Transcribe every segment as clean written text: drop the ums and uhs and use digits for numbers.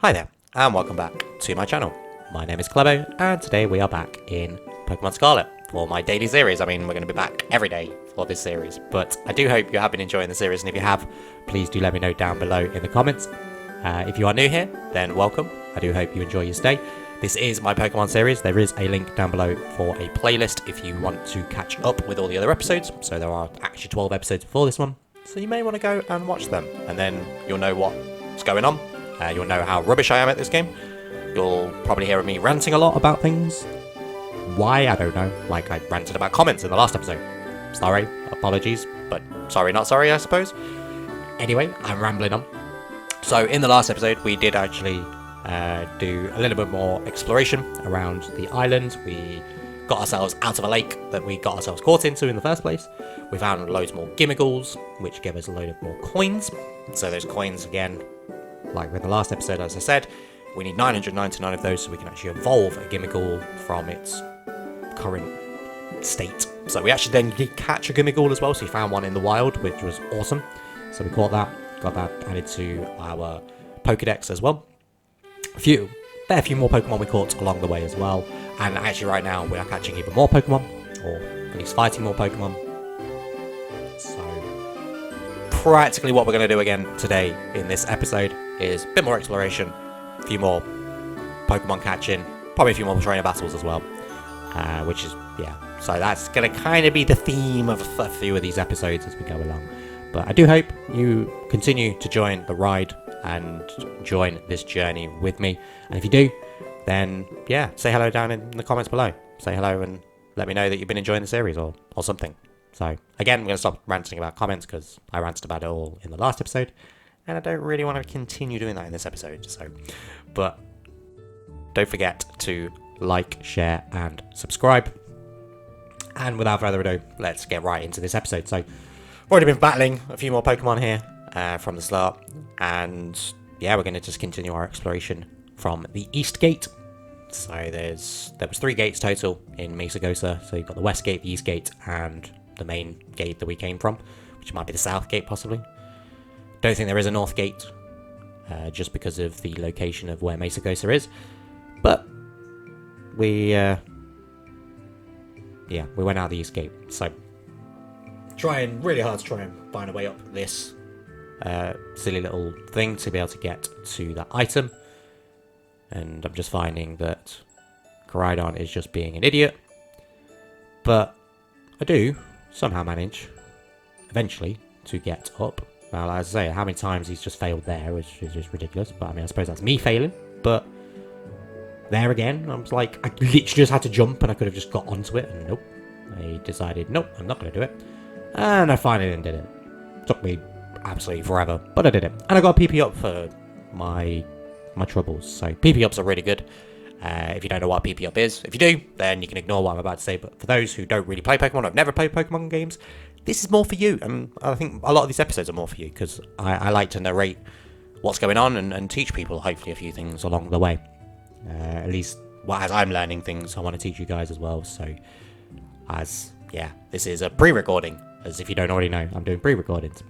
Hi there, and welcome back to my channel. My name is Klebo, and today we are back in Pokemon Scarlet for my daily series. I mean, we're going to be back every day for this series, but I do hope you have been enjoying the series, and if you have, please do let me know down below in the comments. If you are new here, then welcome. I do hope you enjoy your stay. This is my Pokemon series. There is a link down below for a playlist if you want to catch up with all the other episodes. So there are actually 12 episodes before this one, so you may want to go and watch them, and then you'll know what's going on. You'll know how rubbish I am at this game. You'll probably hear me ranting a lot about things. Why? I don't know. Like I ranted about comments in the last episode. Sorry, apologies, but sorry not sorry, I suppose. Anyway, I'm rambling on. So in the last episode, we did actually do a little bit more exploration around the island. We got ourselves out of a lake that we got ourselves caught into in the first place. We found loads more Gimmighoulds, which gave us a load of more coins. So those coins, again, like with the last episode, as I said, we need 999 of those so we can actually evolve a Gimmighoul from its current state. So we actually then did catch a Gimmighoul as well, so we found one in the wild, which was awesome. So we caught that, got that added to our Pokedex as well. A few more Pokemon we caught along the way as well. And actually right now we are catching even more Pokemon, or at least fighting more Pokemon. So practically what we're going to do again today in this episode is a bit more exploration, a few more Pokemon catching, probably a few more trainer battles as well, which is, yeah, so that's going to kind of be the theme of a few of these episodes as we go along. But I do hope you continue to join the ride and join this journey with me, and if you do, then yeah, say hello down in the comments below. Say hello and let me know that you've been enjoying the series or something. So again, I'm going to stop ranting about comments because I ranted about it all in the last episode, and I don't really want to continue doing that in this episode. So, but don't forget to like, share, and subscribe. And without further ado, let's get right into this episode. So, I've already been battling a few more Pokemon here from the start, and yeah, we're going to just continue our exploration from the East Gate. So there was 3 gates total in Mesagosa. So you've got the West Gate, the East Gate, and the main gate that we came from, which might be the South Gate possibly. Don't think there is a North Gate, just because of the location of where Mesagosa is. But we went out the East Gate. So trying really hard to try and find a way up this silly little thing to be able to get to that item. And I'm just finding that Koraidon is just being an idiot. But I do somehow manage, eventually, to get up. Well, as I say, how many times he's just failed there, which is just ridiculous. But I mean, I suppose that's me failing. But there again, I was like, I literally just had to jump and I could have just got onto it. And nope. I decided, nope, I'm not going to do it. And I finally did it. Took me absolutely forever, but I did it. And I got a PP up for my troubles. So PP ups are really good. If you don't know what PP up is, if you do, then you can ignore what I'm about to say. But for those who don't really play Pokemon, or have never played Pokemon games, this is more for you. And I think a lot of these episodes are more for you because I like to narrate what's going on and teach people hopefully a few things along the way. At least, well, as I'm learning things, I want to teach you guys as well. So, this is a pre-recording. As if you don't already know, I'm doing pre-recordings.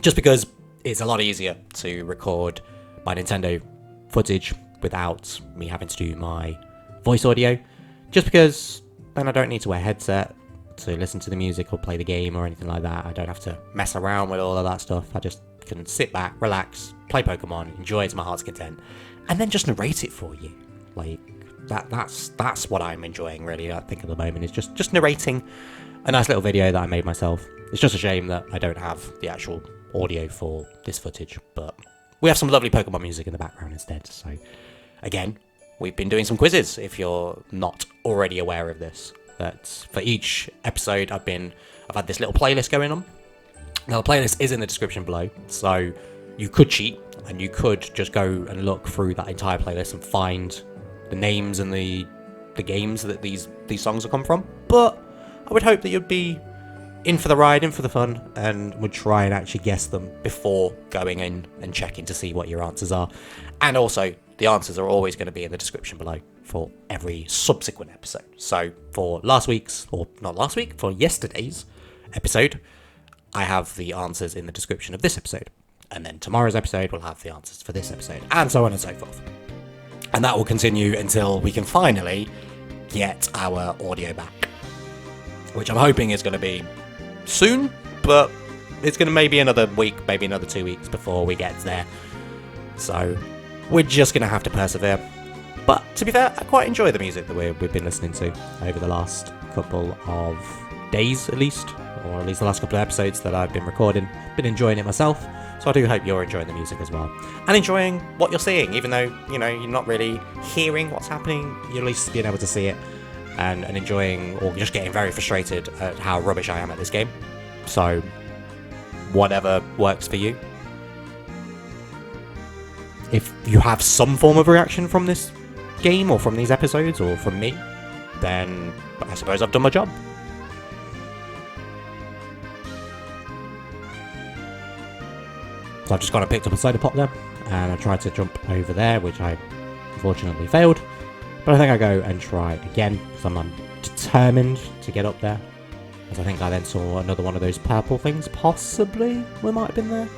Just because it's a lot easier to record my Nintendo footage without me having to do my voice audio. Just because then I don't need to wear a headset to listen to the music or play the game or anything like that. I don't have to mess around with all of that stuff. I just can sit back, relax, play Pokemon, enjoy it to my heart's content, and then just narrate it for you. Like that's what I'm enjoying really, I think, at the moment, is just narrating a nice little video that I made myself. It's just a shame that I don't have the actual audio for this footage, but we have some lovely Pokemon music in the background instead. So again, we've been doing some quizzes, if you're not already aware of this. That for each episode I've had this little playlist going on. Now the playlist is in the description below, so you could cheat and you could just go and look through that entire playlist and find the names and the games that these songs have come from. But I would hope that you'd be in for the ride, in for the fun, and would try and actually guess them before going in and checking to see what your answers are. And also, the answers are always going to be in the description below for every subsequent episode. So for for yesterday's episode, I have the answers in the description of this episode. and then tomorrow's episode will have the answers for this episode, and so on and so forth. And that will continue until we can finally get our audio back, which I'm hoping is going to be soon, but it's going to maybe another week, maybe another 2 weeks before we get there. So we're just going to have to persevere. But to be fair, I quite enjoy the music that we've been listening to over the last couple of days at least, or at least the last couple of episodes that I've been recording. Been enjoying it myself, so I do hope you're enjoying the music as well. And enjoying what you're seeing, even though, you know, you're not really hearing what's happening, you're at least being able to see it and enjoying, or just getting very frustrated at how rubbish I am at this game. So, whatever works for you. If you have some form of reaction from this game, or from these episodes, or from me, then I suppose I've done my job. So I've just gone and picked up a soda pop there, and I tried to jump over there, which I unfortunately failed. But I think I'll go and try again, because I'm determined to get up there. As I think I then saw another one of those purple things, possibly we might have been there.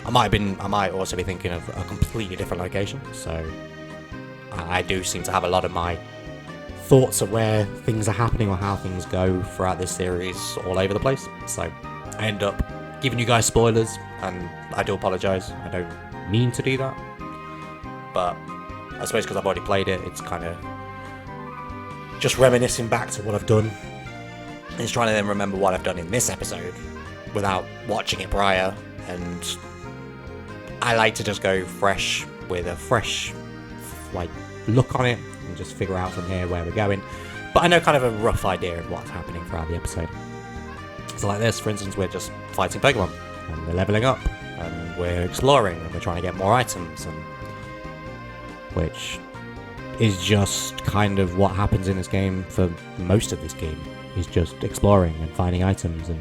I might also be thinking of a completely different location, so I do seem to have a lot of my thoughts of where things are happening or how things go throughout this series all over the place. So I end up giving you guys spoilers, and I do apologise. I don't mean to do that, but I suppose because I've already played it, it's kind of just reminiscing back to what I've done. It's trying to then remember what I've done in this episode without watching it prior, and I like to just go fresh with a fresh look on it and just figure out from here where we're going. But I know kind of a rough idea of what's happening throughout the episode. So like this, for instance, we're just fighting Pokemon, and we're leveling up, and we're exploring, and we're trying to get more items, and which is just kind of what happens in this game for most of this game, is just exploring and finding items and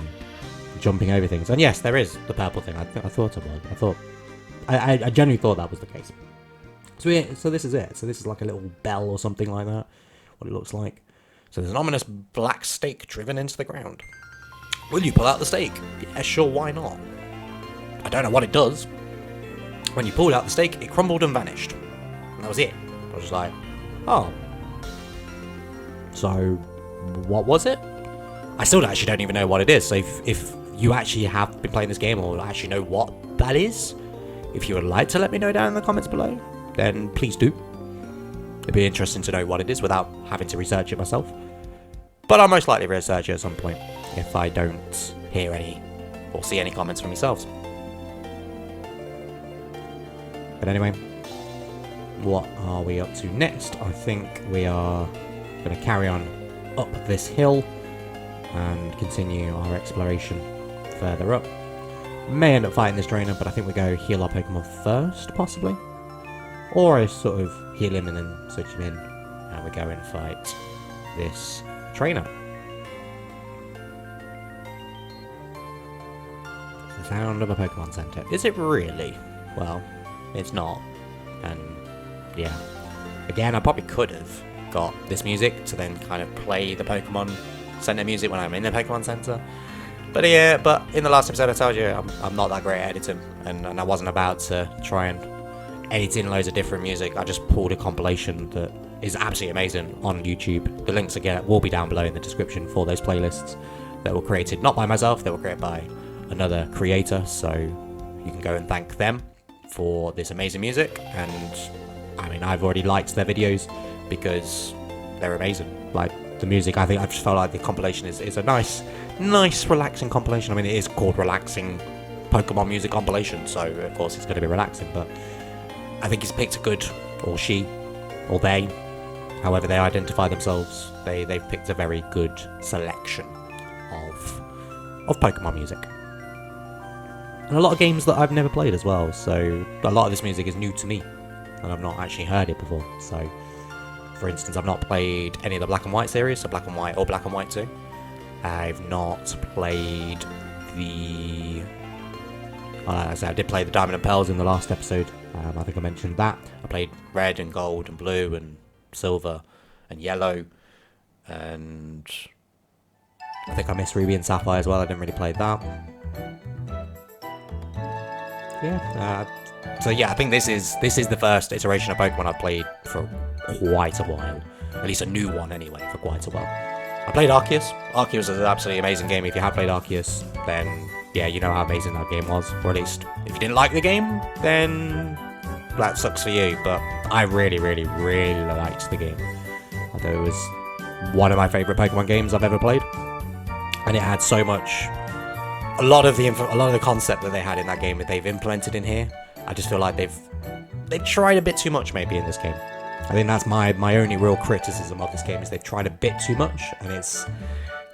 jumping over things. And yes, there is the purple thing. I thought it was. I genuinely thought that was the case. So this is it. So this is like a little bell or something like that, what it looks like. So there's an ominous black stake driven into the ground. Will you pull out the stake? Yeah, sure, why not? I don't know what it does. When you pulled out the stake, it crumbled and vanished. And that was it. I was just like, oh. So, what was it? I still actually don't even know what it is. So if you actually have been playing this game, or actually know what that is, if you would like to let me know down in the comments below, then please do. It'd be interesting to know what it is without having to research it myself. But I'll most likely research it at some point if I don't hear any or see any comments from yourselves. But anyway, what are we up to next? I think we are going to carry on up this hill and continue our exploration further up. May end up fighting this trainer, but I think we go heal our Pokemon first, possibly. Or I sort of heal him and then switch him in, and we go and fight this trainer. The sound of a Pokemon Center. Is it really? Well, it's not. And yeah. Again, I probably could have got this music to then kind of play the Pokemon Center music when I'm in the Pokemon Center. But yeah, but in the last episode I told you I'm not that great at editing, and I wasn't about to try and edit in loads of different music. I just pulled a compilation that is absolutely amazing on YouTube. The links again will be down below in the description for those playlists that were created not by myself, they were created by another creator, so you can go and thank them for this amazing music. And I mean, I've already liked their videos because they're amazing. Like the music, I think I just felt like the compilation is a nice relaxing compilation. I mean, it is called relaxing Pokemon music compilation, so of course it's going to be relaxing, but I think he's picked a good, or she, or they, however they identify themselves, they've picked a very good selection of Pokemon music. And a lot of games that I've never played as well, so a lot of this music is new to me, and I've not actually heard it before. So, for instance, I've not played any of the Black and White series, so Black and White or Black and White 2. I've not played the... Like I said, I did play the Diamond and Pearls in the last episode. I think I mentioned that. I played Red and Gold and Blue and Silver and Yellow. And I think I missed Ruby and Sapphire as well. I didn't really play that. yeah. So yeah, I think this is the first iteration of Pokemon I've played for quite a while. At least a new one anyway, for quite a while. I played Arceus. Arceus is an absolutely amazing game. If you have played Arceus, then yeah, you know how amazing that game was. Or at least, if you didn't like the game, then that sucks for you. But I really, really, really liked the game. I thought it was one of my favourite Pokemon games I've ever played. And it had so much... A lot of the concept that they had in that game that they've implemented in here, I just feel like they've tried a bit too much maybe in this game. I think that's my only real criticism of this game, is they've tried a bit too much, and it's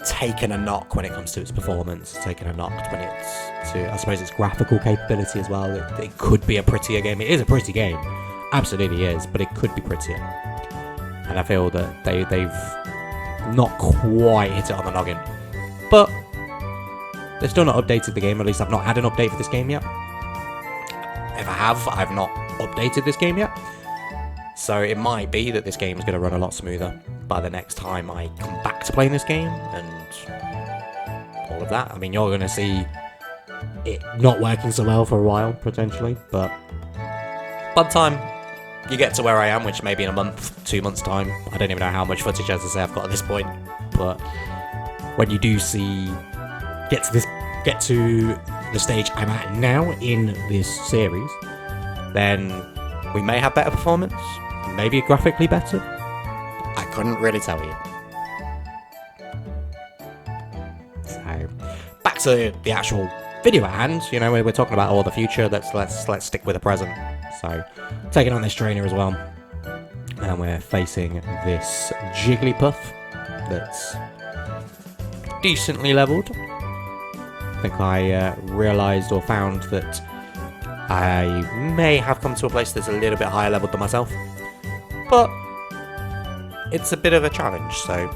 taken a knock when it comes to its performance, taken a knock when it's to, I suppose, its graphical capability as well. It could be a prettier game. It is a pretty game, absolutely is, but it could be prettier. And I feel that they've not quite hit it on the noggin. But they've still not updated the game, at least I've not had an update for this game yet. If I have, I've not updated this game yet. So it might be that this game is going to run a lot smoother by the next time I come back to playing this game and all of that. I mean, you're going to see it not working so well for a while, potentially. But by the time you get to where I am, which may be in a month, 2 months' time, I don't even know how much footage, as I say, I've got at this point. But when you do get to the stage I'm at now in this series, then we may have better performance, maybe graphically better. I couldn't really tell you. So, back to the actual video at hand. You know, we're talking about all the future. Let's stick with the present. So, taking on this trainer as well, and we're facing this Jigglypuff that's decently leveled. I think I realised or found that I may have come to a place that's a little bit higher leveled than myself, but it's a bit of a challenge, so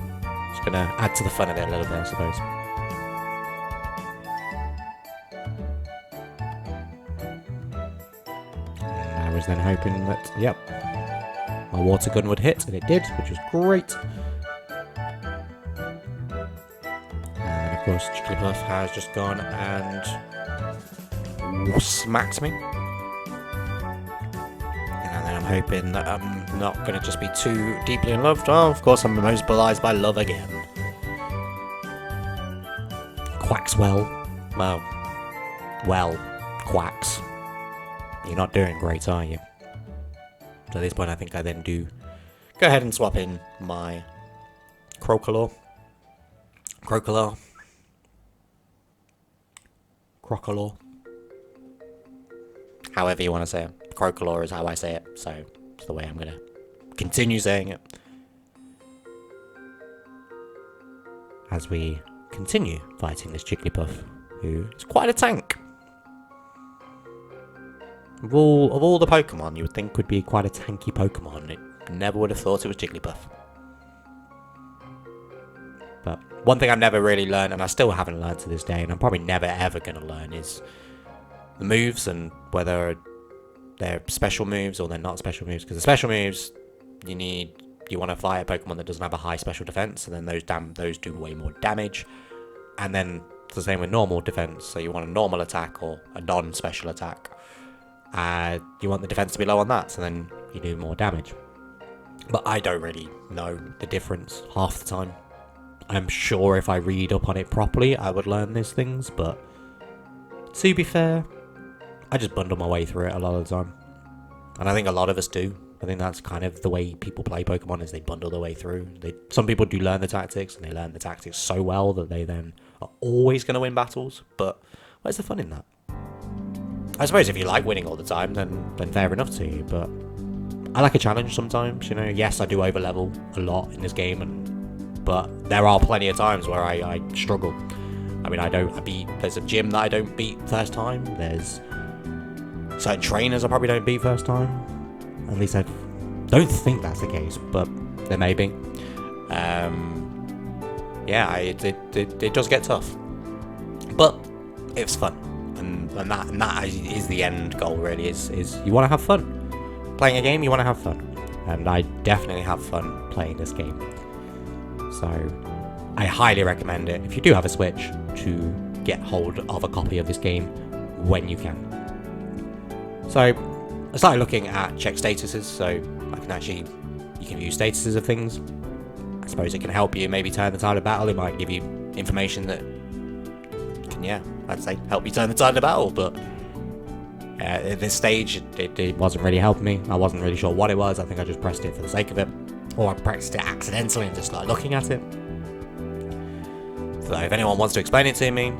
it's going to add to the fun of it a little bit, I suppose. And I was then hoping that, yep, my water gun would hit, and it did, which was great. And of course, Jigglypuff has just gone and smacked me. And then I'm hoping that I'm not going to just be too deeply in love. Oh, of course, I'm immobilized by love again. Quaxwell. Well, Quax. You're not doing great, are you? So at this point, I think I then do go ahead and swap in my Crocodile. However you want to say it. Crocodile is how I say it, so it's the way I'm going to continue saying it. As we continue fighting this Jigglypuff, who is quite a tank. Of all the Pokemon you would think would be quite a tanky Pokemon, it never would have thought it was Jigglypuff. But one thing I've never really learned, and I still haven't learned to this day, and I'm probably never ever going to learn, is the moves and whether they're special moves or they're not special moves. Because the special moves, you want to fight a Pokemon that doesn't have a high special defense, and then those do way more damage. And then it's the same with normal defense. So you want a normal attack or a non-special attack. You want the defense to be low on that, so then you do more damage. But I don't really know the difference half the time. I'm sure if I read up on it properly, I would learn these things, but to be fair, I just bundle my way through it a lot of the time. And I think a lot of us do. I think that's kind of the way people play Pokemon, is they bundle their way through. Some people do learn the tactics, and they learn the tactics so well that they then are always going to win battles. But where's the fun in that? I suppose if you like winning all the time, then fair enough to you. But I like a challenge sometimes, you know. Yes, I do overlevel a lot in this game, but there are plenty of times where I struggle. I mean, there's a gym that I don't beat first time. There's certain trainers I probably don't beat first time. At least I don't think that's the case, but there may be. Yeah, it does get tough, but it's fun, and that is the end goal. Really, is you want to have fun playing a game. You want to have fun, and I definitely have fun playing this game. So I highly recommend it if you do have a Switch to get hold of a copy of this game when you can. So I started looking at check statuses, so I can actually, you can view statuses of things. I suppose it can help you maybe turn the tide of battle. It might give you information that can, yeah, I'd say help you turn the tide of battle, but at this stage it wasn't really helping me. I wasn't really sure what it was. I think I just pressed it for the sake of it, or I pressed it accidentally and just started looking at it. So if anyone wants to explain it to me,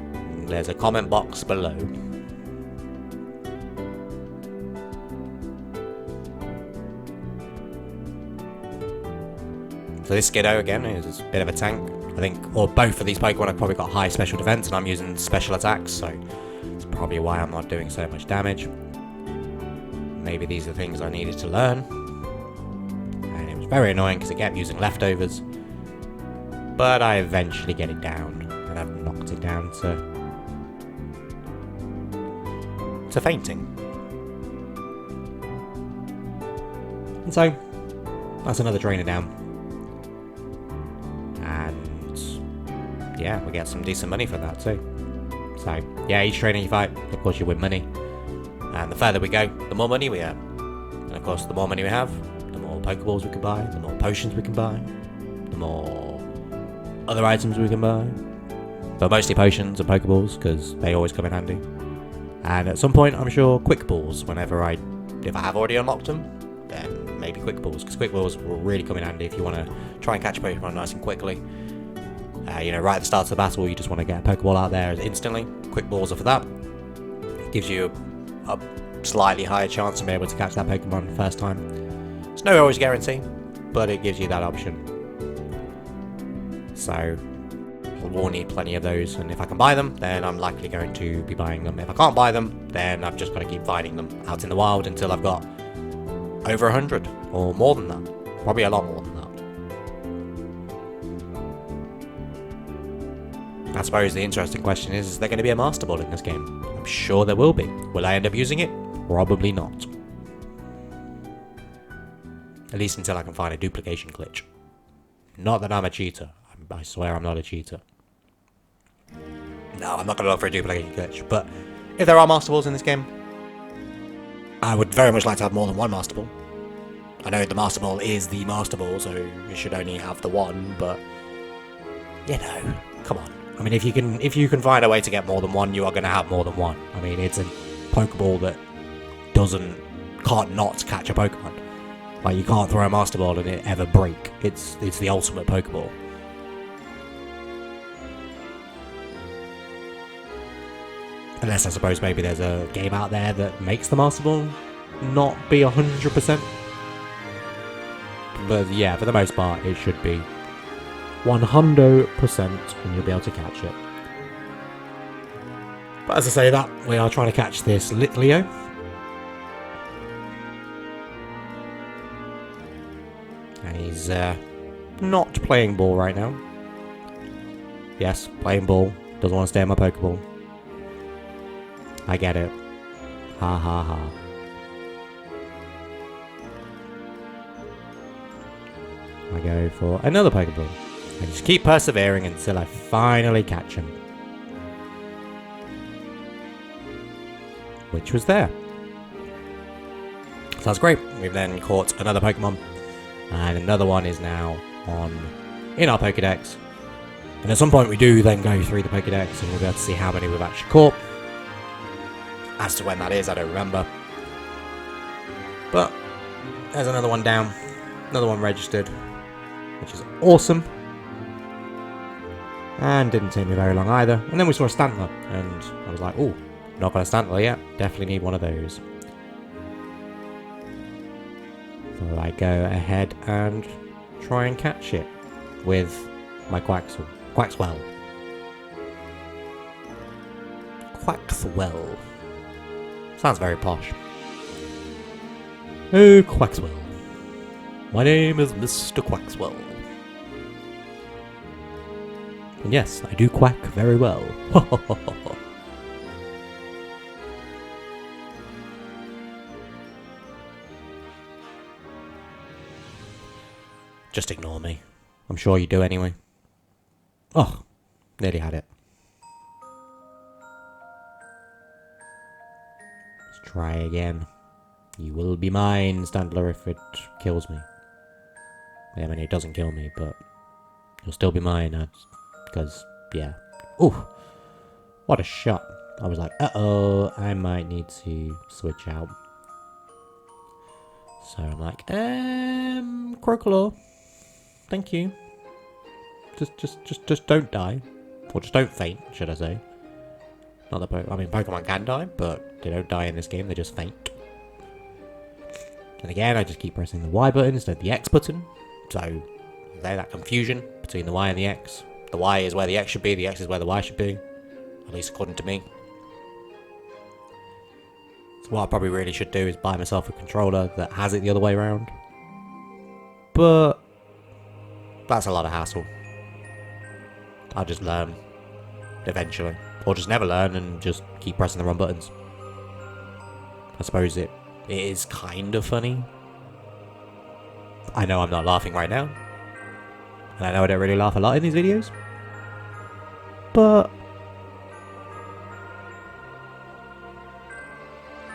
there's a comment box below. So this Skiddo again is a bit of a tank. I think, or both of these Pokemon have probably got high special defense, and I'm using special attacks, so that's probably why I'm not doing so much damage. Maybe these are things I needed to learn. And it was very annoying because it kept using leftovers. But I eventually get it down, and I've knocked it down to fainting. And so, that's another trainer down. And yeah, we get some decent money for that too. So yeah, each trainer you fight, of course you win money. And the further we go, the more money we earn. And of course, the more money we have, the more Pokeballs we can buy, the more potions we can buy, the more other items we can buy. But mostly potions and Pokeballs, because they always come in handy. And at some point, I'm sure Quick Balls, if I have already unlocked them, then maybe Quick Balls, because Quick Balls will really come in handy if you want to try and catch a Pokemon nice and quickly. You know, right at the start of the battle, you just want to get a Pokeball out there instantly. Quick Balls are for that. It gives you a slightly higher chance to be able to catch that Pokemon first time. It's no always guarantee, but it gives you that option. So we'll need plenty of those, and if I can buy them, then I'm likely going to be buying them. If I can't buy them, then I've just got to keep finding them out in the wild until I've got over 100, or more than that. Probably a lot more than that. I suppose the interesting question is there going to be a Master Ball in this game? I'm sure there will be. Will I end up using it? Probably not. At least until I can find a duplication glitch. Not that I'm a cheater. I swear I'm not a cheater. No, I'm not going to look for a duplication glitch. But if there are Master Balls in this game, I would very much like to have more than one Master Ball. I know the Master Ball is the Master Ball, so you should only have the one, but you know, come on. I mean, if you can find a way to get more than one, you are going to have more than one. I mean, it's a Pokeball that can't not catch a Pokemon. Like, you can't throw a Master Ball and it ever break. It's the ultimate Pokeball. Unless I suppose maybe there's a game out there that makes the Master Ball not be 100%. But yeah, for the most part, it should be 100% and you'll be able to catch it. But as I say that, we are trying to catch this Littleroot. And he's not playing ball right now. Yes, playing ball. Doesn't want to stay in my Pokeball. I get it. Ha ha ha. I go for another Pokeball. I just keep persevering until I finally catch him. Which was there. So that's great. We've then caught another Pokemon. And another one is now in our Pokedex. And at some point we do then go through the Pokedex and we'll be able to see how many we've actually caught. As to when that is, I don't remember. But there's another one down. Another one registered. Which is awesome. And didn't take me very long either. And then we saw a Stantler. And I was like, oh, not got a Stantler yet. Definitely need one of those. So I go ahead and try and catch it with my Quaxwell. Quaxwell. Sounds very posh. Oh, Quaxwell. My name is Mr. Quaxwell. And yes, I do quack very well. Just ignore me. I'm sure you do anyway. Oh, nearly had it. Let's try again. You will be mine, Standler, if it kills me. I mean, it doesn't kill me, but you'll still be mine, because, yeah. Ooh! What a shot. I was like, uh-oh, I might need to switch out. So I'm like, Crocolaw, thank you. Just don't die. Or just don't faint, should I say. Not that Pokemon can die, but they don't die in this game, they just faint. And again, I just keep pressing the Y button instead of the X button. So, there's that confusion between the Y and the X. The Y is where the X should be, the X is where the Y should be. At least according to me. So what I probably really should do is buy myself a controller that has it the other way around. But that's a lot of hassle. I'll just learn eventually. Or just never learn and just keep pressing the wrong buttons. I suppose it is kind of funny. I know I'm not laughing right now. And I know I don't really laugh a lot in these videos. But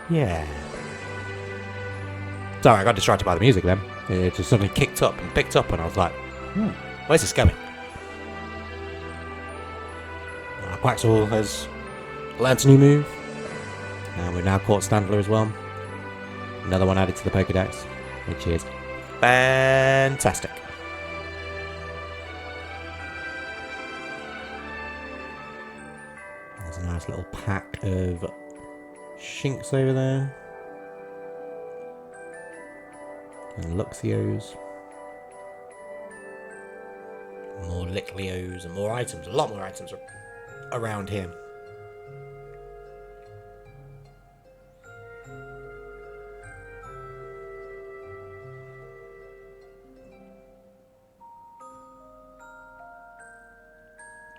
yeah. Sorry, I got distracted by the music then. It just suddenly kicked up and picked up and I was like, where's this going? Quaxall has learnt a new move. And we've now caught Standler as well. Another one added to the Pokédex, which is fantastic. There's a nice little pack of Shinx over there. And Luxios. More Littleroot and more items. A lot more items around here.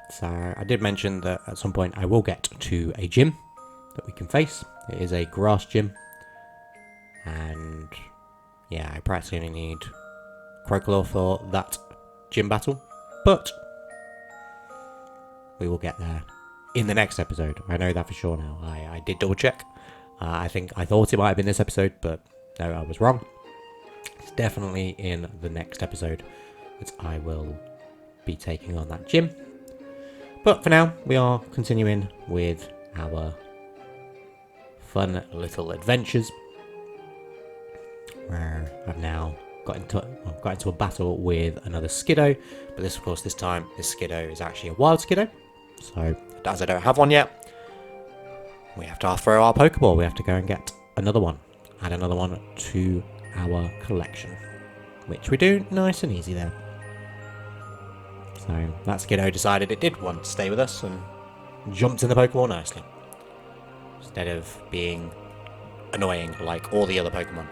So I did mention that at some point I will get to a gym that we can face. It is a grass gym. And yeah, I practically only need Crocolaw for that gym battle. But we will get there in the next episode. I know that for sure now. I did double check. I thought it might have been this episode, but no, I was wrong. It's definitely in the next episode that I will be taking on that gym. But for now, we are continuing with our fun little adventures. Where I've now got into a battle with another Skiddo. But this, of course, this time, this Skiddo is actually a wild Skiddo. So, as I don't have one yet, we have to throw our Pokeball. We have to go and get another one. Add another one to our collection. Which we do nice and easy there. So, that Skiddo decided it did want to stay with us and jumped in the Pokeball nicely. Instead of being annoying like all the other Pokemon.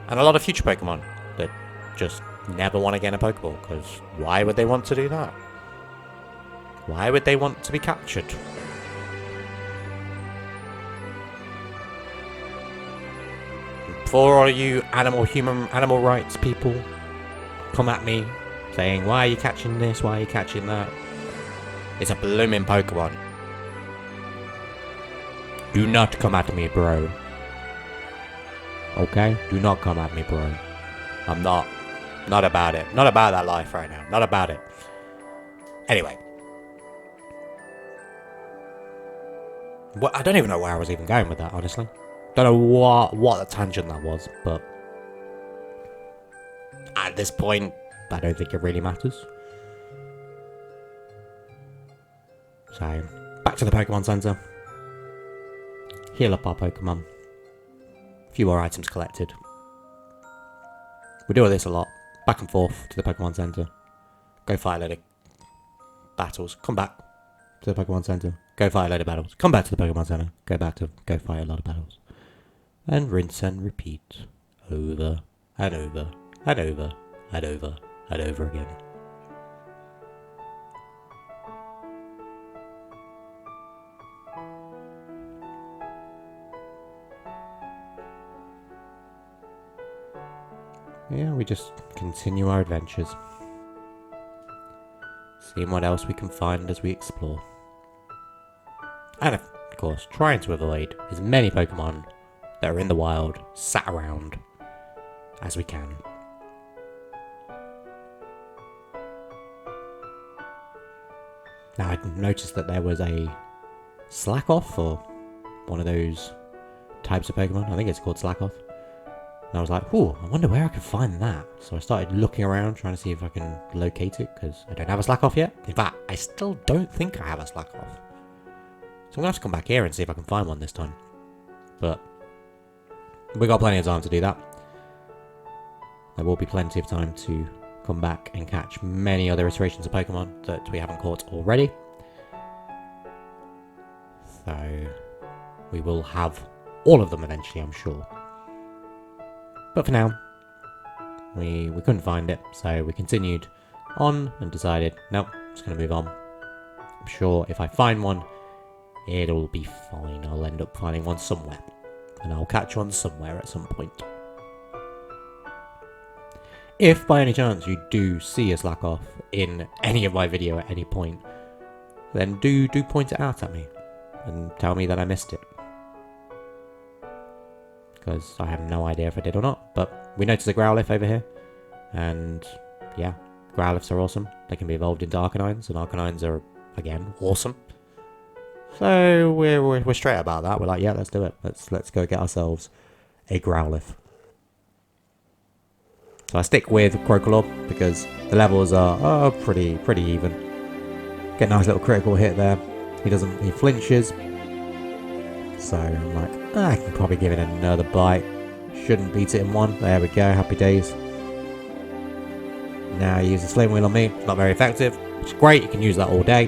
And a lot of future Pokemon that just never want to get in a Pokeball, because why would they want to do that? Why would they want to be captured? For all you animal rights people come at me saying, why are you catching this, why are you catching that? It's a blooming Pokemon. Do not come at me, bro. Okay? Do not come at me, bro. I'm not about it. Not about that life right now. Not about it. Anyway. Well, I don't even know where I was even going with that, honestly. Don't know what the tangent that was, but at this point, I don't think it really matters. So, back to the Pokemon Center. Heal up our Pokemon. A few more items collected. We do this a lot. Back and forth to the Pokemon Center. Go fight a load of battles. Come back to the Pokemon Center. Go fight a load of battles. Come back to the Pokemon Center. Go fight a lot of battles. And rinse and repeat. Over and over and over and over and over again. Yeah, we just continue our adventures. Seeing what else we can find as we explore. And of course, trying to avoid as many Pokemon that are in the wild sat around as we can. Now, I noticed that there was a slack off for one of those types of Pokemon. I think it's called slack off. And I was like, ooh, I wonder where I can find that. So I started looking around, trying to see if I can locate it, because I don't have a slack off yet. In fact, I still don't think I have a slack off. So I'm going to have to come back here and see if I can find one this time. But we got plenty of time to do that. There will be plenty of time to come back and catch many other iterations of Pokemon that we haven't caught already. So we will have all of them eventually, I'm sure. But for now, we couldn't find it, so we continued on and decided, nope, just going to move on. I'm sure if I find one, it'll be fine. I'll end up finding one somewhere, and I'll catch one somewhere at some point. If by any chance you do see a slack off in any of my video at any point, then do point it out at me and tell me that I missed it. Because I have no idea if I did or not. But we noticed a Growlithe over here. And yeah, Growlithes are awesome. They can be evolved into Arcanines, and Arcanines are, again, awesome. So we're straight about that. We're like, yeah, let's do it. Let's go get ourselves a Growlithe. So I stick with Crocolob because the levels are pretty even. Get a nice little critical hit there. He flinches. So I'm like, I can probably give it another bite. Shouldn't beat it in one. There we go, happy days. Now I use the Flame Wheel on me. It's not very effective, which is great. You can use that all day.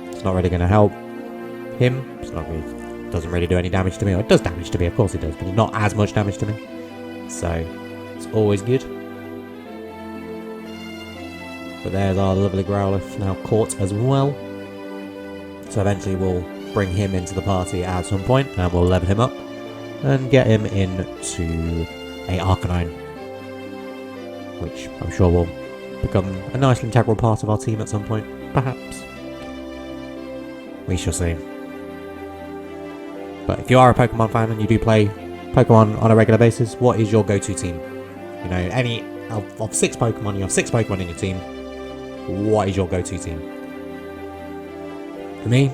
It's not really going to help him. It's not really, doesn't really do any damage to me. Or it does damage to me, of course it does, but not as much damage to me. So it's always good. But there's our lovely Growlithe now caught as well. So eventually we'll bring him into the party at some point, and we'll level him up and get him into a Arcanine, which I'm sure will become a nice integral part of our team at some point, perhaps. We shall see. But if you are a Pokemon fan and you do play Pokemon on a regular basis, what is your go-to team? You know, any of 6 Pokemon, you have 6 Pokemon in your team. What is your go-to team? For me,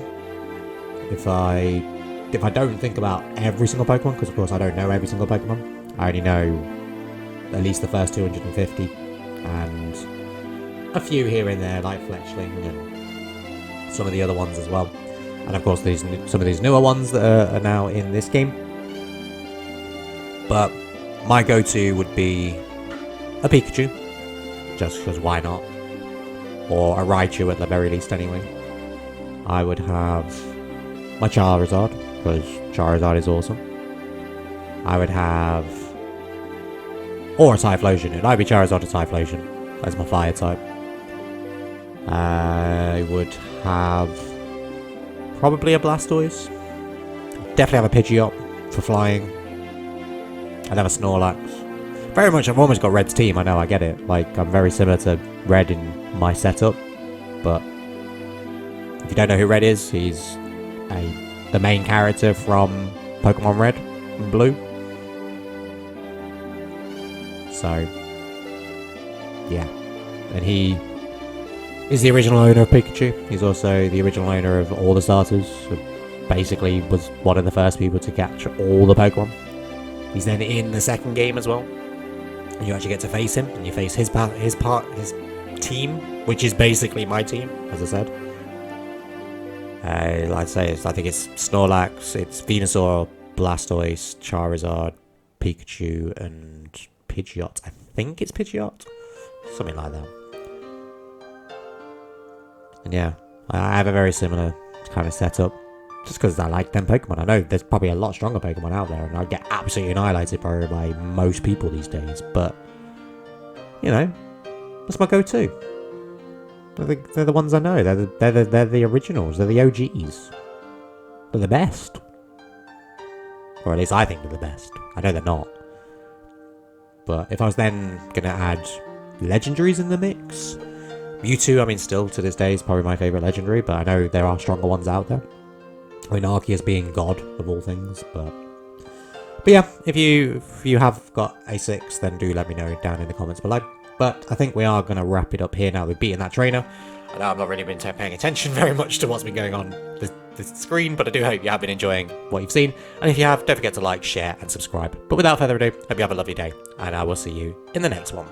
if I don't think about every single Pokemon, because of course I don't know every single Pokemon, I only know at least the first 250, and a few here and there like Fletchling and some of the other ones as well, and of course some of these newer ones that are now in this game. But my go-to would be a Pikachu, just because why not, or a Raichu at the very least anyway. I would have my Charizard, because Charizard is awesome. I would have... or a Typhlosion. It'd either be Charizard or Typhlosion. That's my fire type. I would have... probably a Blastoise. Definitely have a Pidgeot for flying. I'd have a Snorlax. Very much, I've almost got Red's team, I know, I get it. Like, I'm very similar to Red in my setup, but if you don't know who Red is, he's the main character from Pokemon Red and Blue. So, yeah. And he is the original owner of Pikachu. He's also the original owner of all the starters. So basically was one of the first people to catch all the Pokemon. He's then in the second game as well. And you actually get to face him, and you face his team, which is basically my team, as I said. Like I say, I think it's Snorlax, it's Venusaur, Blastoise, Charizard, Pikachu, and Pidgeot. I think it's Pidgeot, something like that. And yeah, I have a very similar kind of setup, just because I like them Pokemon. I know there's probably a lot stronger Pokemon out there, and I get absolutely annihilated probably by most people these days, but, you know, that's my go-to. They're the ones I know. They're the originals. They're the OGs. They're the best. Or at least I think they're the best. I know they're not. But if I was then going to add legendaries in the mix, Mewtwo, I mean, still to this day is probably my favourite legendary, but I know there are stronger ones out there. I mean, Arceus being God of all things, but But yeah, if you have got a 6, then do let me know down in the comments below. But I think we are going to wrap it up here now. We've beaten that trainer. I know I've not really been paying attention very much to what's been going on the screen, but I do hope you have been enjoying what you've seen. And if you have, don't forget to like, share, and subscribe. But without further ado, hope you have a lovely day, and I will see you in the next one.